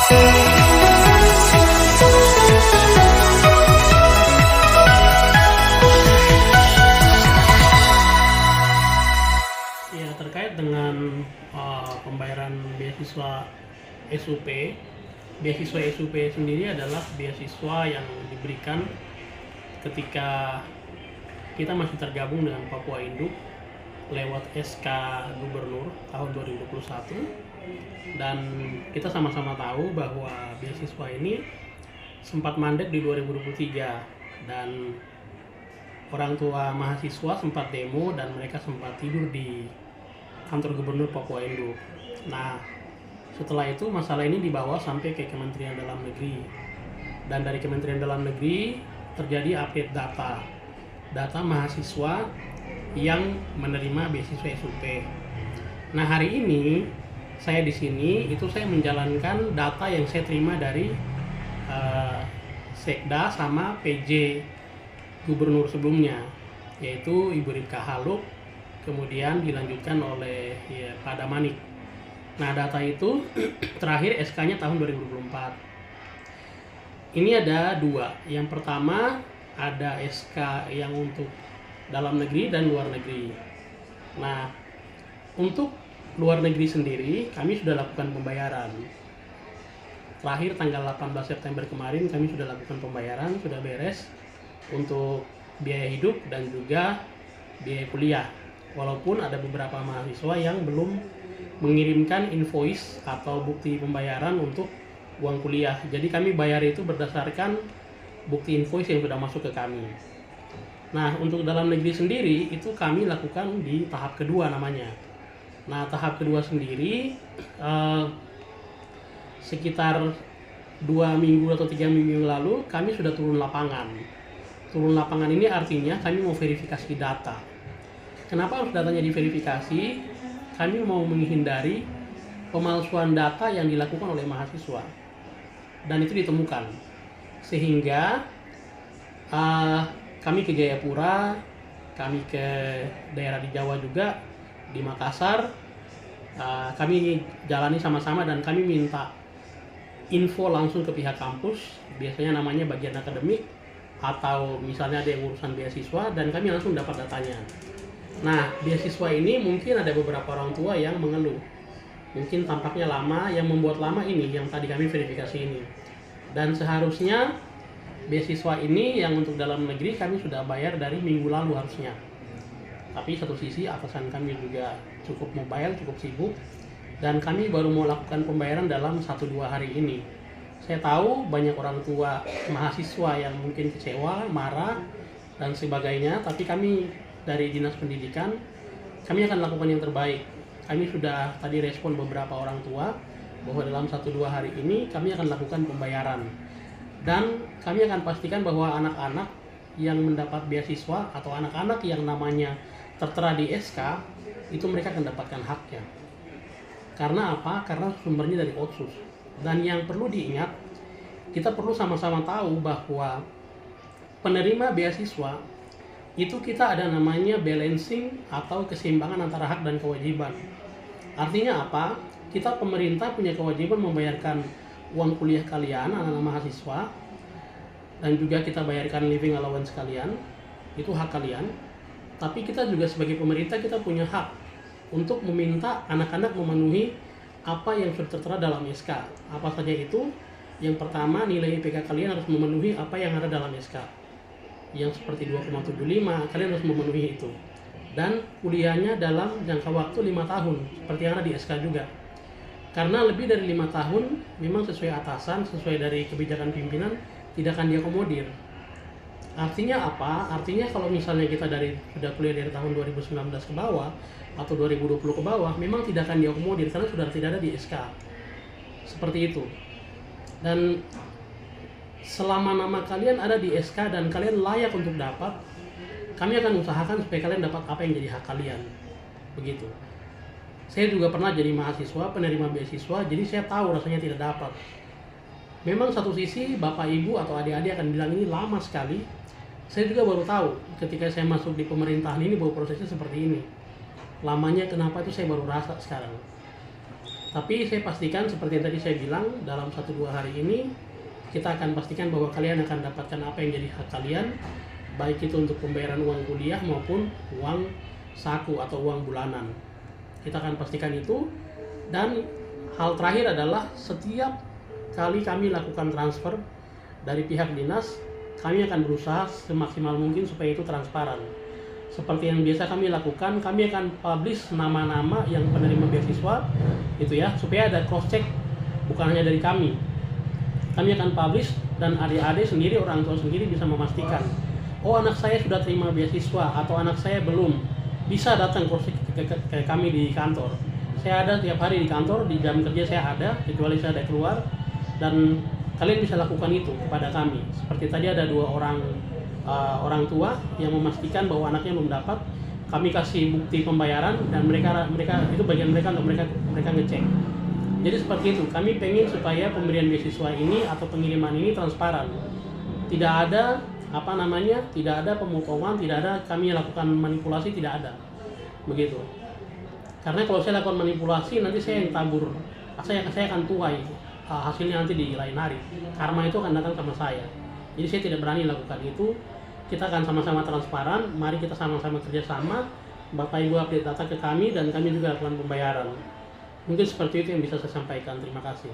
Ya, terkait dengan pembayaran beasiswa SUP, beasiswa SUP sendiri adalah beasiswa yang diberikan ketika kita masih tergabung dengan Papua Induk lewat SK Gubernur tahun 2021, dan kita sama-sama tahu bahwa beasiswa ini sempat mandek di 2023, dan orang tua mahasiswa sempat demo dan mereka sempat tidur di kantor gubernur Papua Induk. Nah, setelah itu masalah ini dibawa sampai ke Kementerian Dalam Negeri, dan dari Kementerian Dalam Negeri terjadi update data mahasiswa yang menerima beasiswa SUP. Nah, hari ini saya di sini itu saya menjalankan data yang saya terima dari Sekda sama PJ Gubernur sebelumnya, yaitu Ibu Ripka Haluk, kemudian dilanjutkan oleh Pak Damanik. Nah, data itu terakhir SK-nya tahun 2024. Ini ada dua. Yang pertama ada SK yang untuk dalam negeri dan luar negeri. Nah, untuk luar negeri sendiri kami sudah lakukan pembayaran. Terakhir tanggal 18 September kemarin kami sudah lakukan pembayaran, sudah beres untuk biaya hidup dan juga biaya kuliah. Walaupun ada beberapa mahasiswa yang belum mengirimkan invoice atau bukti pembayaran untuk uang kuliah. Jadi kami bayar itu berdasarkan bukti invoice yang sudah masuk ke kami. Nah, untuk dalam negeri sendiri itu kami lakukan di tahap kedua namanya. Nah, tahap kedua sendiri sekitar 2 minggu atau 3 minggu yang lalu kami sudah turun lapangan. Turun lapangan ini artinya kami mau verifikasi data. Kenapa harus datanya diverifikasi? Kami mau menghindari pemalsuan data yang dilakukan oleh mahasiswa, dan itu ditemukan. Sehingga kami ke Jayapura, kami ke daerah di Jawa juga, di Makassar, kami jalani sama-sama dan kami minta info langsung ke pihak kampus, biasanya namanya bagian akademik, atau misalnya ada yang urusan beasiswa, dan kami langsung dapat datanya. Nah, beasiswa ini mungkin ada beberapa orang tua yang mengeluh, mungkin tampaknya lama, yang membuat lama ini yang tadi kami verifikasi ini. Dan seharusnya beasiswa ini yang untuk dalam negeri kami sudah bayar dari minggu lalu harusnya. Tapi satu sisi atasan kami juga cukup mobile, cukup sibuk, dan kami baru mau lakukan pembayaran dalam 1-2 hari ini. Saya tahu banyak orang tua mahasiswa yang mungkin kecewa, marah, dan sebagainya, tapi kami dari Dinas Pendidikan, kami akan lakukan yang terbaik. Kami sudah tadi respon beberapa orang tua, bahwa dalam 1-2 hari ini kami akan lakukan pembayaran. Dan kami akan pastikan bahwa anak-anak yang mendapat beasiswa atau anak-anak yang namanya tertera di SK, itu mereka akan dapatkan haknya. Karena apa? Karena sumbernya dari Otsus. Dan yang perlu diingat, kita perlu sama-sama tahu bahwa penerima beasiswa itu kita ada namanya balancing atau keseimbangan antara hak dan kewajiban. Artinya apa? Kita pemerintah punya kewajiban membayarkan uang kuliah kalian, anak-anak mahasiswa, dan juga kita bayarkan living allowance kalian, itu hak kalian. Tapi kita juga sebagai pemerintah kita punya hak untuk meminta anak-anak memenuhi apa yang sudah tertera dalam SK. Apa saja itu? Yang pertama, nilai IPK kalian harus memenuhi apa yang ada dalam SK. Yang seperti 2,75, kalian harus memenuhi itu. Dan kuliahnya dalam jangka waktu 5 tahun, seperti yang ada di SK juga. Karena lebih dari 5 tahun, memang sesuai atasan, sesuai dari kebijakan pimpinan, tidak akan diakomodir. Artinya apa? Artinya kalau misalnya kita sudah kuliah dari tahun 2019 ke bawah atau 2020 ke bawah, memang tidak akan diakomodir karena sudah tidak ada di SK. Seperti itu. Dan selama nama kalian ada di SK dan kalian layak untuk dapat, kami akan usahakan supaya kalian dapat apa yang jadi hak kalian. Begitu. Saya juga pernah jadi mahasiswa, penerima beasiswa, jadi saya tahu rasanya tidak dapat. Memang satu sisi bapak ibu atau adik-adik akan bilang ini lama sekali. Saya juga baru tahu ketika saya masuk di pemerintahan ini bahwa prosesnya seperti ini. Lamanya kenapa itu saya baru rasa sekarang. Tapi saya pastikan seperti yang tadi saya bilang, dalam 1-2 hari ini kita akan pastikan bahwa kalian akan dapatkan apa yang jadi hak kalian, baik itu untuk pembayaran uang kuliah maupun uang saku atau uang bulanan. Kita akan pastikan itu. Dan hal terakhir adalah setiap kali kami lakukan transfer dari pihak dinas, kami akan berusaha semaksimal mungkin supaya itu transparan. Seperti yang biasa kami lakukan, kami akan publish nama-nama yang penerima beasiswa itu ya, supaya ada cross check, bukan hanya dari kami. Kami akan publish dan adik-adik sendiri, orang tua sendiri bisa memastikan, oh anak saya sudah terima beasiswa atau anak saya belum, bisa datang cross check ke kami di kantor. Saya ada tiap hari di kantor, di jam kerja saya ada, kecuali saya ada keluar, dan kalian bisa lakukan itu kepada kami. Seperti tadi ada 2 orang tua yang memastikan bahwa anaknya belum dapat, kami kasih bukti pembayaran dan mereka itu bagian mereka untuk mereka ngecek. Jadi seperti itu, kami pengen supaya pemberian beasiswa ini atau pengiriman ini transparan, tidak ada tidak ada pemotongan, tidak ada kami lakukan manipulasi, tidak ada begitu. Karena kalau saya lakukan manipulasi, nanti saya yang tabur, saya akan tuai hasilnya nanti di lain hari, karma itu akan datang sama saya. Jadi saya tidak berani lakukan itu. Kita akan sama-sama transparan, mari kita sama-sama kerjasama, Bapak Ibu update data ke kami dan kami juga lakukan pembayaran. Mungkin seperti itu yang bisa saya sampaikan. Terima kasih.